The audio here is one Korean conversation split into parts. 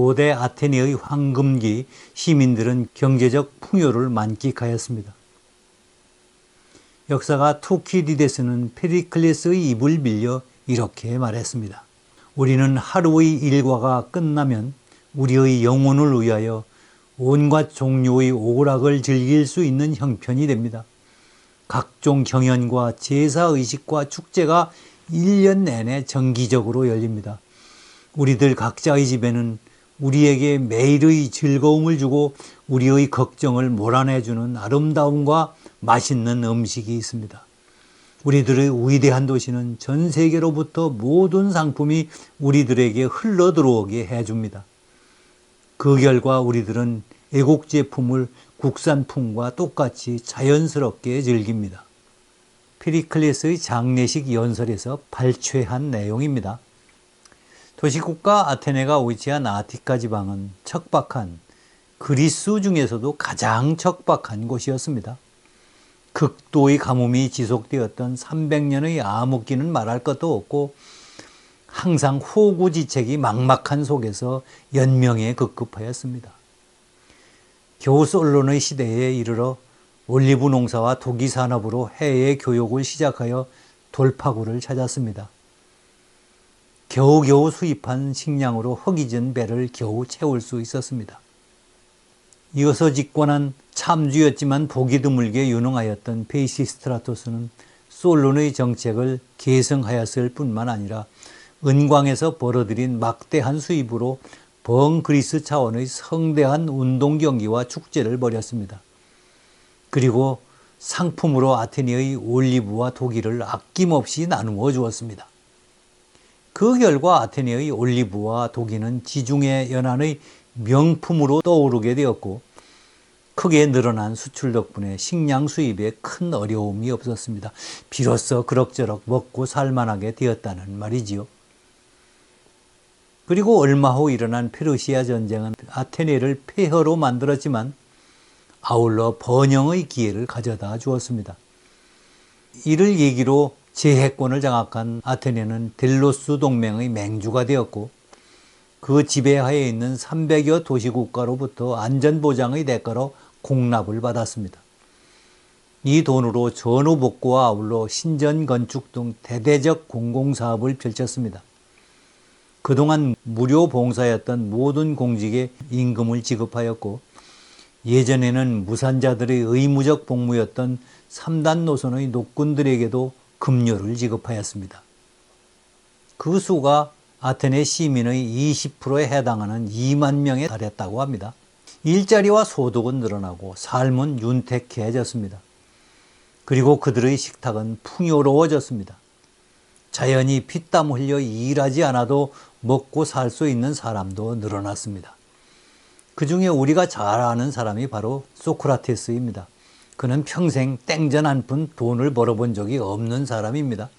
고대 아테네의 황금기 시민들은 경제적 풍요를 만끽하였습니다. 역사가 투키디데스는 페리클레스의 입을 빌려 이렇게 말했습니다. 우리는 하루의 일과가 끝나면 우리의 영혼을 위하여 온갖 종류의 오락을 즐길 수 있는 형편이 됩니다. 각종 경연과 제사의식과 축제가 1년 내내 정기적으로 열립니다. 우리들 각자의 집에는 우리에게 매일의 즐거움을 주고 우리의 걱정을 몰아내주는 아름다움과 맛있는 음식이 있습니다. 우리들의 위대한 도시는 전 세계로부터 모든 상품이 우리들에게 흘러 들어오게 해줍니다. 그 결과 우리들은 애국 제품을 국산품과 똑같이 자연스럽게 즐깁니다. 페리클레스의 장례식 연설에서 발췌한 내용입니다. 도시국가 아테네가 위치한 아티카 지방은 척박한 그리스 중에서도 가장 척박한 곳이었습니다. 극도의 가뭄이 지속되었던 300년의 암흑기는 말할 것도 없고 항상 호구지책이 막막한 속에서 연명에 급급하였습니다. 겨우 솔론의 시대에 이르러 올리브 농사와 토기 산업으로 해외 교역을 시작하여 돌파구를 찾았습니다. 겨우겨우 수입한 식량으로 허기진 배를 겨우 채울 수 있었습니다. 이어서 집권한 참주였지만 보기 드물게 유능하였던 페이시스트라토스는 솔론의 정책을 계승하였을 뿐만 아니라 은광에서 벌어들인 막대한 수입으로 번그리스 차원의 성대한 운동 경기와 축제를 벌였습니다. 그리고 상품으로 아테네의 올리브와 독일을 아낌없이 나누어 주었습니다. 그 결과 아테네의 올리브와 독일은 지중해 연안의 명품으로 떠오르게 되었고 크게 늘어난 수출 덕분에 식량 수입에 큰 어려움이 없었습니다. 비로소 그럭저럭 먹고 살만하게 되었다는 말이지요. 그리고 얼마 후 일어난 페르시아 전쟁은 아테네를 폐허로 만들었지만 아울러 번영의 기회를 가져다 주었습니다. 이를 계기로 제해권을 장악한 아테네는 델로스 동맹의 맹주가 되었고 그 지배하에 있는 300여 도시국가로부터 안전보장의 대가로 공납을 받았습니다. 이 돈으로 전후복구와 아울러 신전건축 등 대대적 공공사업을 펼쳤습니다. 그동안 무료 봉사였던 모든 공직에 임금을 지급하였고 예전에는 무산자들의 의무적 복무였던 3단 노선의 노군들에게도 급료를 지급하였습니다. 그 수가 아테네 시민의 20%에 해당하는 2만 명에 달했다고 합니다. 일자리와 소득은 늘어나고 삶은 윤택해졌습니다. 그리고 그들의 식탁은 풍요로워졌습니다. 자연히 피땀 흘려 일하지 않아도 먹고 살 수 있는 사람도 늘어났습니다. 그 중에 우리가 잘 아는 사람이 바로 소크라테스입니다. 그는 평생 땡전 한 푼 돈을 벌어본 적이 없는 사람입니다.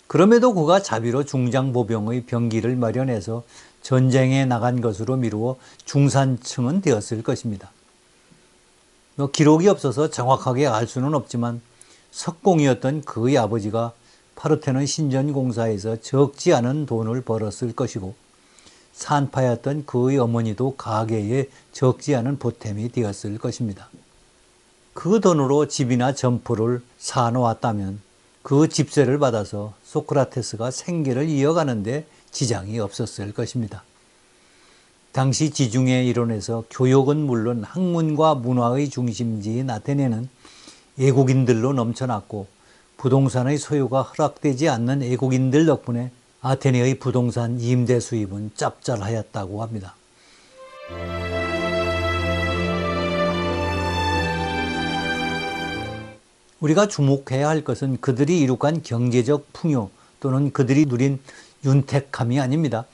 그럼에도 그가 자비로 중장보병의 병기를 마련해서 전쟁에 나간 것으로 미루어 중산층은 되었을 것입니다. 기록이 없어서 정확하게 알 수는 없지만 석공이었던 그의 아버지가 파르테논 신전공사에서 적지 않은 돈을 벌었을 것이고 산파였던 그의 어머니도 가게에 적지 않은 보탬이 되었을 것입니다. 그 돈으로 집이나 점포를 사놓았다면 그 집세를 받아서 소크라테스가 생계를 이어가는데 지장이 없었을 것입니다. 당시 지중해 이론에서 교역은 물론 학문과 문화의 중심지인 아테네는 애국인들로 넘쳐났고 부동산의 소유가 허락되지 않는 애국인들 덕분에 아테네의 부동산 임대 수입은 짭짤하였다고 합니다. 우리가 주목해야 할 것은 그들이 이룩한 경제적 풍요 또는 그들이 누린 윤택함이 아닙니다.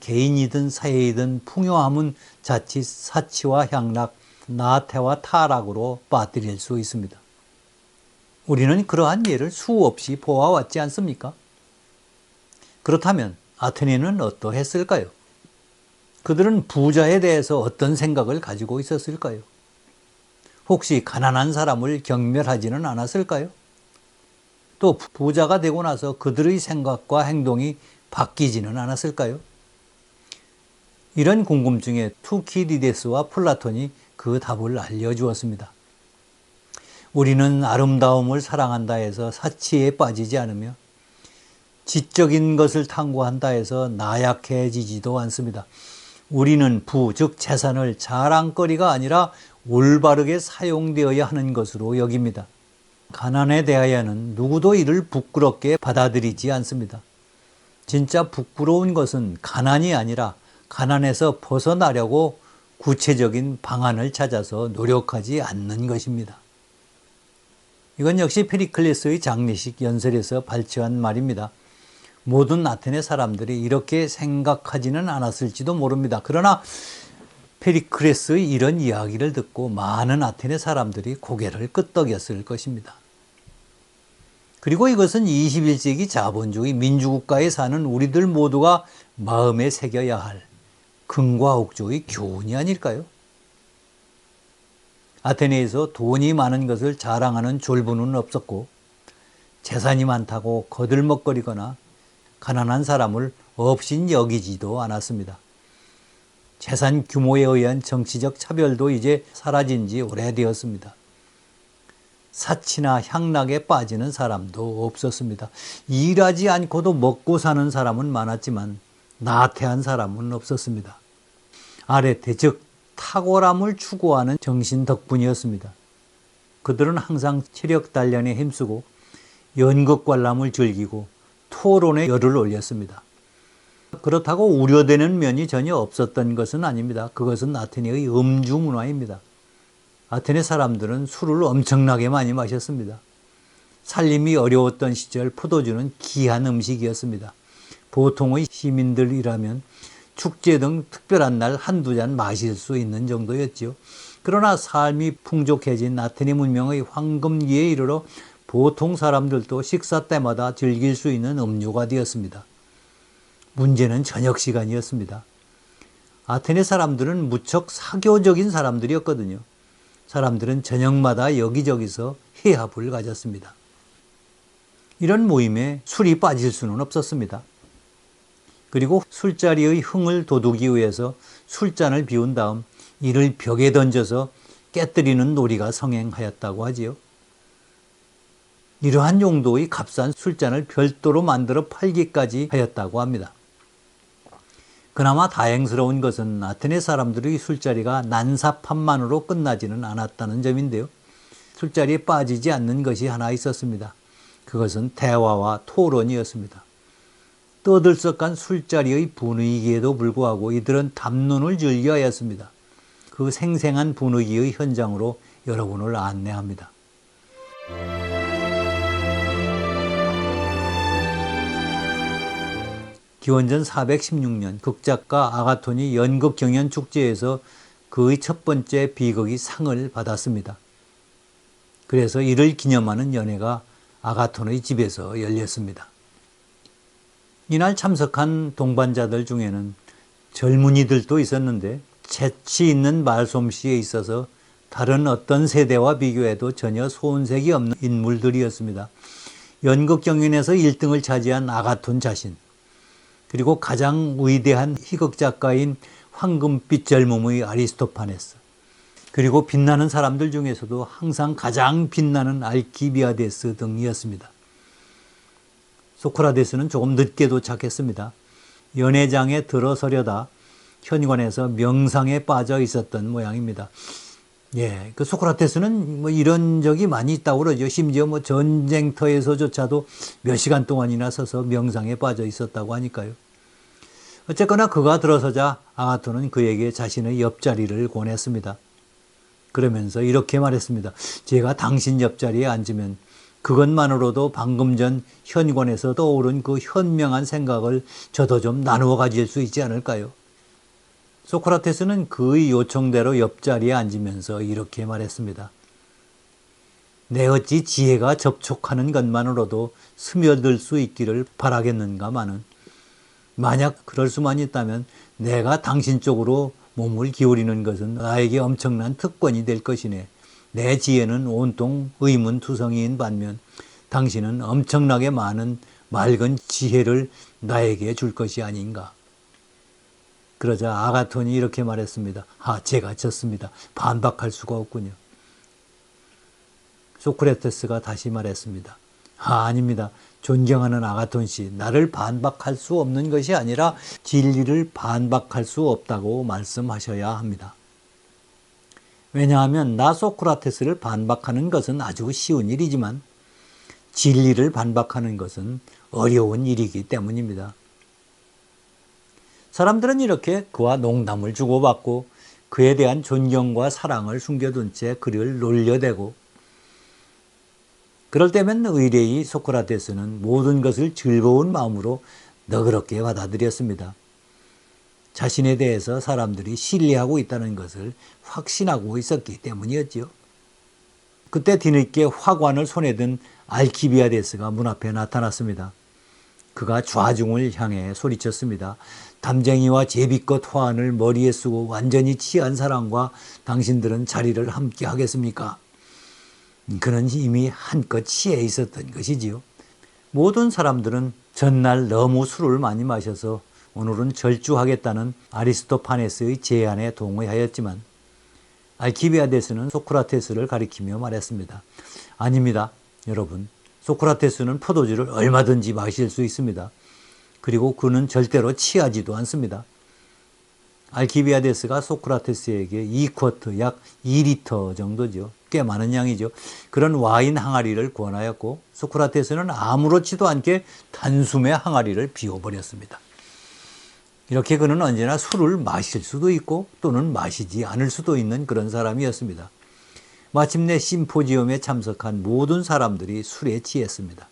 개인이든 사회이든 풍요함은 자칫 사치와 향락, 나태와 타락으로 빠뜨릴 수 있습니다. 우리는 그러한 예를 수없이 보아왔지 않습니까? 그렇다면 아테네는 어떠했을까요? 그들은 부자에 대해서 어떤 생각을 가지고 있었을까요? 혹시 가난한 사람을 경멸하지는 않았을까요? 또 부자가 되고 나서 그들의 생각과 행동이 바뀌지는 않았을까요? 이런 궁금증에 투키디데스와 플라톤이 그 답을 알려주었습니다. 우리는 아름다움을 사랑한다 해서 사치에 빠지지 않으며 지적인 것을 탐구한다 해서 나약해지지도 않습니다. 우리는 부, 즉 재산을 자랑거리가 아니라 올바르게 사용되어야 하는 것으로 여깁니다. 가난에 대하여는 누구도 이를 부끄럽게 받아들이지 않습니다. 진짜 부끄러운 것은 가난이 아니라 가난에서 벗어나려고 구체적인 방안을 찾아서 노력하지 않는 것입니다. 이건 역시 페리클레스의 장례식 연설에서 발췌한 말입니다. 모든 아테네 사람들이 이렇게 생각하지는 않았을지도 모릅니다. 그러나 페리클레스의 이런 이야기를 듣고 많은 아테네 사람들이 고개를 끄덕였을 것입니다. 그리고 이것은 21세기 자본주의 민주국가에 사는 우리들 모두가 마음에 새겨야 할 금과 옥조의 교훈이 아닐까요? 아테네에서 돈이 많은 것을 자랑하는 졸부는 없었고 재산이 많다고 거들먹거리거나 가난한 사람을 없인 여기지도 않았습니다. 재산 규모에 의한 정치적 차별도 이제 사라진 지 오래되었습니다. 사치나 향락에 빠지는 사람도 없었습니다. 일하지 않고도 먹고 사는 사람은 많았지만 나태한 사람은 없었습니다. 아레테, 즉 탁월함을 추구하는 정신 덕분이었습니다. 그들은 항상 체력 단련에 힘쓰고 연극 관람을 즐기고 토론에 열을 올렸습니다. 그렇다고 우려되는 면이 전혀 없었던 것은 아닙니다. 그것은 아테네의 음주 문화입니다. 아테네 사람들은 술을 엄청나게 많이 마셨습니다. 살림이 어려웠던 시절 포도주는 귀한 음식이었습니다. 보통의 시민들이라면 축제 등 특별한 날 한두 잔 마실 수 있는 정도였지요. 그러나 삶이 풍족해진 아테네 문명의 황금기에 이르러 보통 사람들도 식사 때마다 즐길 수 있는 음료가 되었습니다. 문제는 저녁 시간이었습니다. 아테네 사람들은 무척 사교적인 사람들이었거든요. 사람들은 저녁마다 여기저기서 회합을 가졌습니다. 이런 모임에 술이 빠질 수는 없었습니다. 그리고 술자리의 흥을 돋우기 위해서 술잔을 비운 다음 이를 벽에 던져서 깨뜨리는 놀이가 성행하였다고 하지요. 이러한 용도의 값싼 술잔을 별도로 만들어 팔기까지 하였다고 합니다. 그나마 다행스러운 것은 아테네 사람들의 술자리가 난사판만으로 끝나지는 않았다는 점인데요. 술자리에 빠지지 않는 것이 하나 있었습니다. 그것은 대화와 토론이었습니다. 떠들썩한 술자리의 분위기에도 불구하고 이들은 담론을 즐겨하였습니다. 그 생생한 분위기의 현장으로 여러분을 안내합니다. 기원전 416년 극작가 아가톤이 연극 경연 축제에서 그의 첫 번째 비극이 상을 받았습니다. 그래서 이를 기념하는 연회가 아가톤의 집에서 열렸습니다. 이날 참석한 동반자들 중에는 젊은이들도 있었는데 재치 있는 말솜씨에 있어서 다른 어떤 세대와 비교해도 전혀 손색이 없는 인물들이었습니다. 연극 경연에서 1등을 차지한 아가톤 자신, 그리고 가장 위대한 희극작가인 황금빛 젊음의 아리스토파네스, 그리고 빛나는 사람들 중에서도 항상 가장 빛나는 알키비아데스 등이었습니다. 소크라테스는 조금 늦게 도착했습니다. 연회장에 들어서려다 현관에서 명상에 빠져 있었던 모양입니다. 그 소크라테스는 이런 적이 많이 있다고 그러죠. 심지어 전쟁터에서조차도 몇 시간 동안이나 서서 명상에 빠져 있었다고 하니까요. 어쨌거나 그가 들어서자 아가톤은 그에게 자신의 옆자리를 권했습니다. 그러면서 이렇게 말했습니다. 제가 당신 옆자리에 앉으면 그것만으로도 방금 전 현관에서 떠오른 그 현명한 생각을 저도 좀 나누어 가질 수 있지 않을까요? 소크라테스는 그의 요청대로 옆자리에 앉으면서 이렇게 말했습니다. 내 어찌 지혜가 접촉하는 것만으로도 스며들 수 있기를 바라겠는가마는 만약 그럴 수만 있다면 내가 당신 쪽으로 몸을 기울이는 것은 나에게 엄청난 특권이 될 것이네. 내 지혜는 온통 의문투성이인 반면 당신은 엄청나게 많은 맑은 지혜를 나에게 줄 것이 아닌가. 그러자 아가톤이 이렇게 말했습니다. 제가 졌습니다. 반박할 수가 없군요. 소크라테스가 다시 말했습니다. 아닙니다. 존경하는 아가톤 씨, 나를 반박할 수 없는 것이 아니라 진리를 반박할 수 없다고 말씀하셔야 합니다. 왜냐하면 나 소크라테스를 반박하는 것은 아주 쉬운 일이지만 진리를 반박하는 것은 어려운 일이기 때문입니다. 사람들은 이렇게 그와 농담을 주고받고 그에 대한 존경과 사랑을 숨겨둔 채 그를 놀려대고, 그럴 때면 의뢰의 소크라테스는 모든 것을 즐거운 마음으로 너그럽게 받아들였습니다. 자신에 대해서 사람들이 신뢰하고 있다는 것을 확신하고 있었기 때문이었지요. 그때 뒤늦게 화관을 손에 든 알키비아데스가 문 앞에 나타났습니다. 그가 좌중을 향해 소리쳤습니다. 담쟁이와 제비꽃 화환을 머리에 쓰고 완전히 취한 사람과 당신들은 자리를 함께 하겠습니까? 그는 이미 한껏 취해 있었던 것이지요. 모든 사람들은 전날 너무 술을 많이 마셔서 오늘은 절주하겠다는 아리스토파네스의 제안에 동의하였지만 알키비아데스는 소크라테스를 가리키며 말했습니다. 아닙니다, 여러분. 소크라테스는 포도주를 얼마든지 마실 수 있습니다. 그리고 그는 절대로 취하지도 않습니다. 알키비아데스가 소크라테스에게 2쿼트, 약 2리터 정도죠. 꽤 많은 양이죠. 그런 와인 항아리를 권하였고 소크라테스는 아무렇지도 않게 단숨에 항아리를 비워버렸습니다. 이렇게 그는 언제나 술을 마실 수도 있고 또는 마시지 않을 수도 있는 그런 사람이었습니다. 마침내 심포지엄에 참석한 모든 사람들이 술에 취했습니다.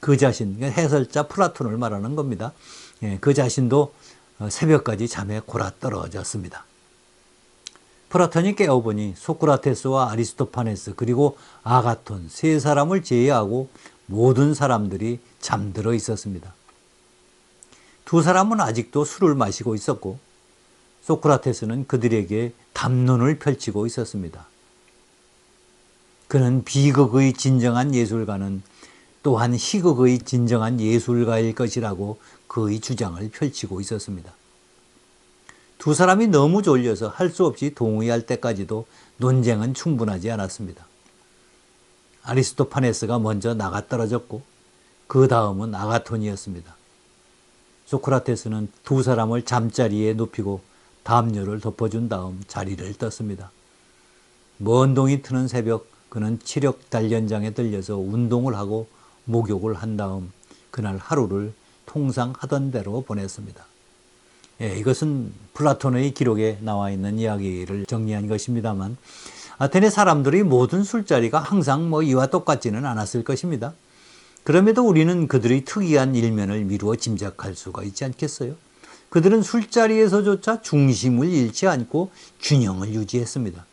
그 자신, 해설자 플라톤을 말하는 겁니다. 그 자신도 새벽까지 잠에 골아떨어졌습니다. 플라톤이 깨어보니 소크라테스와 아리스토파네스 그리고 아가톤 세 사람을 제외하고 모든 사람들이 잠들어 있었습니다. 두 사람은 아직도 술을 마시고 있었고 소크라테스는 그들에게 담론을 펼치고 있었습니다. 그는 비극의 진정한 예술가는 또한 희극의 진정한 예술가일 것이라고 그의 주장을 펼치고 있었습니다. 두 사람이 너무 졸려서 할 수 없이 동의할 때까지도 논쟁은 충분하지 않았습니다. 아리스토파네스가 먼저 나가떨어졌고 그 다음은 아가톤이었습니다. 소크라테스는 두 사람을 잠자리에 눕히고 담요를 덮어준 다음 자리를 떴습니다. 먼 동이 트는 새벽 그는 체력 단련장에 들려서 운동을 하고 목욕을 한 다음 그날 하루를 통상 하던 대로 보냈습니다. 이것은 플라톤의 기록에 나와 있는 이야기를 정리한 것입니다만 아테네 사람들의 모든 술자리가 항상 이와 똑같지는 않았을 것입니다. 그럼에도 우리는 그들의 특이한 일면을 미루어 짐작할 수가 있지 않겠어요? 그들은 술자리에서조차 중심을 잃지 않고 균형을 유지했습니다.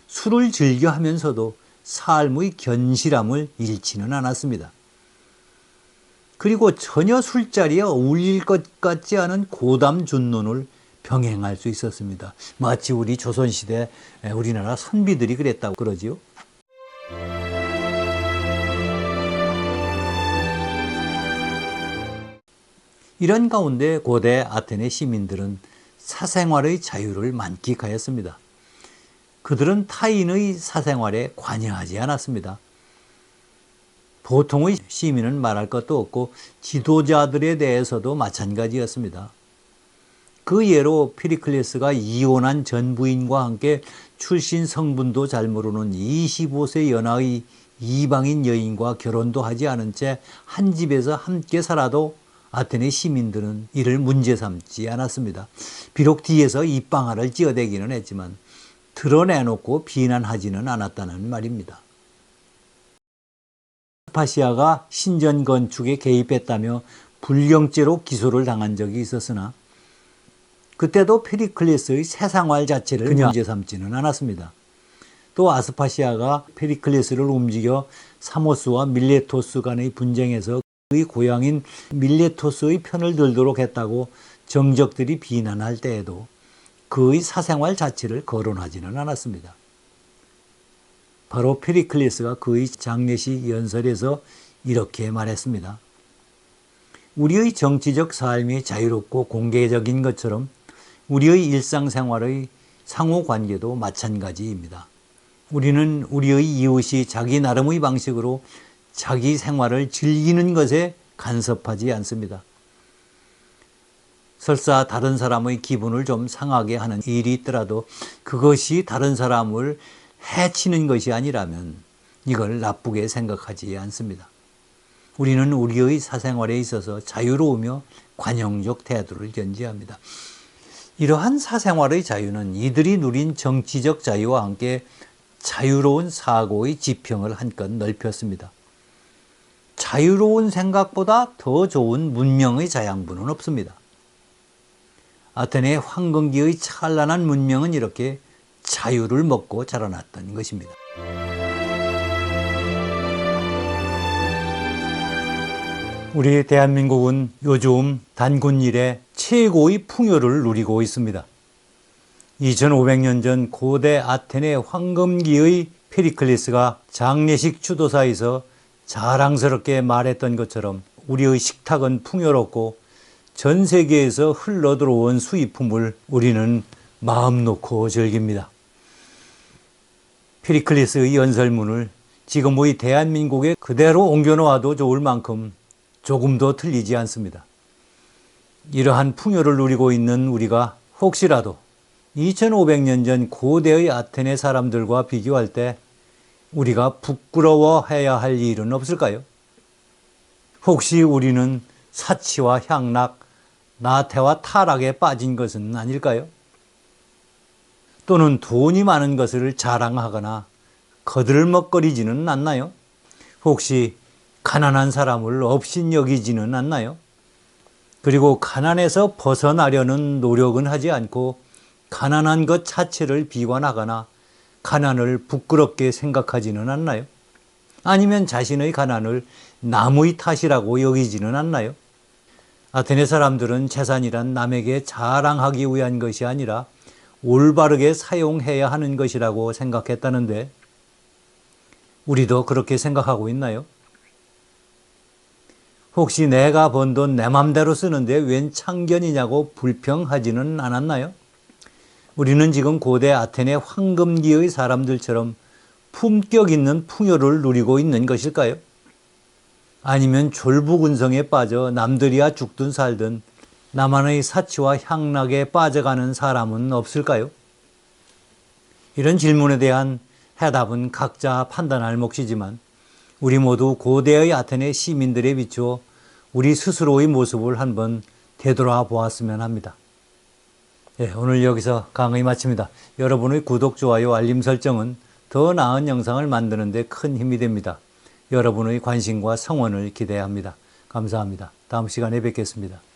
술을 즐겨 하면서도 삶의 견실함을 잃지는 않았습니다. 그리고 전혀 술자리에 어울릴 것 같지 않은 고담 준론을 병행할 수 있었습니다. 마치 우리 조선시대 우리나라 선비들이 그랬다고 그러지요. 이런 가운데 고대 아테네 시민들은 사생활의 자유를 만끽하였습니다. 그들은 타인의 사생활에 관여하지 않았습니다. 보통의 시민은 말할 것도 없고 지도자들에 대해서도 마찬가지였습니다. 그 예로 피리클레스가 이혼한 전 부인과 함께 출신 성분도 잘 모르는 25세 연하의 이방인 여인과 결혼도 하지 않은 채 한 집에서 함께 살아도 아테네 시민들은 이를 문제 삼지 않았습니다. 비록 뒤에서 입방아를 찧어대기는 했지만 드러내놓고 비난하지는 않았다는 말입니다. 아스파시아가 신전 건축에 개입했다며 불경죄로 기소를 당한 적이 있었으나 그때도 페리클레스의 새생활 자체를 문제 삼지는 않았습니다. 또 아스파시아가 페리클레스를 움직여 사모스와 밀레토스 간의 분쟁에서 그의 고향인 밀레토스의 편을 들도록 했다고 정적들이 비난할 때에도 그의 사생활 자체를 거론하지는 않았습니다. 바로 페리클레스가 그의 장례식 연설에서 이렇게 말했습니다. 우리의 정치적 삶이 자유롭고 공개적인 것처럼 우리의 일상생활의 상호관계도 마찬가지입니다. 우리는 우리의 이웃이 자기 나름의 방식으로 자기 생활을 즐기는 것에 간섭하지 않습니다. 설사 다른 사람의 기분을 좀 상하게 하는 일이 있더라도 그것이 다른 사람을 해치는 것이 아니라면 이걸 나쁘게 생각하지 않습니다. 우리는 우리의 사생활에 있어서 자유로우며 관용적 태도를 견지합니다. 이러한 사생활의 자유는 이들이 누린 정치적 자유와 함께 자유로운 사고의 지평을 한껏 넓혔습니다. 자유로운 생각보다 더 좋은 문명의 자양분은 없습니다. 아테네의 황금기의 찬란한 문명은 이렇게 자유를 먹고 자라났던 것입니다. 우리 대한민국은 요즘 단군 일에 최고의 풍요를 누리고 있습니다. 2500년 전 고대 아테네 황금기의 페리클리스가 장례식 추도사에서 자랑스럽게 말했던 것처럼 우리의 식탁은 풍요롭고 전 세계에서 흘러들어온 수입품을 우리는 마음 놓고 즐깁니다. 페리클리스의 연설문을 지금의 대한민국에 그대로 옮겨놓아도 좋을 만큼 조금도 틀리지 않습니다. 이러한 풍요를 누리고 있는 우리가 혹시라도 2500년 전 고대의 아테네 사람들과 비교할 때 우리가 부끄러워해야 할 일은 없을까요? 혹시 우리는 사치와 향락, 나태와 타락에 빠진 것은 아닐까요? 또는 돈이 많은 것을 자랑하거나 거들먹거리지는 않나요? 혹시 가난한 사람을 업신여기지는 않나요? 그리고 가난에서 벗어나려는 노력은 하지 않고 가난한 것 자체를 비관하거나 가난을 부끄럽게 생각하지는 않나요? 아니면 자신의 가난을 남의 탓이라고 여기지는 않나요? 아테네 사람들은 재산이란 남에게 자랑하기 위한 것이 아니라 올바르게 사용해야 하는 것이라고 생각했다는데 우리도 그렇게 생각하고 있나요? 혹시 내가 번 돈 내 맘대로 쓰는데 웬 참견이냐고 불평하지는 않았나요? 우리는 지금 고대 아테네 황금기의 사람들처럼 품격 있는 풍요를 누리고 있는 것일까요? 아니면 졸부근성에 빠져 남들이야 죽든 살든 나만의 사치와 향락에 빠져가는 사람은 없을까요? 이런 질문에 대한 해답은 각자 판단할 몫이지만 우리 모두 고대의 아테네 시민들에 비추어 우리 스스로의 모습을 한번 되돌아보았으면 합니다. 오늘 여기서 강의 마칩니다. 여러분의 구독, 좋아요, 알림 설정은 더 나은 영상을 만드는 데 큰 힘이 됩니다. 여러분의 관심과 성원을 기대합니다. 감사합니다. 다음 시간에 뵙겠습니다.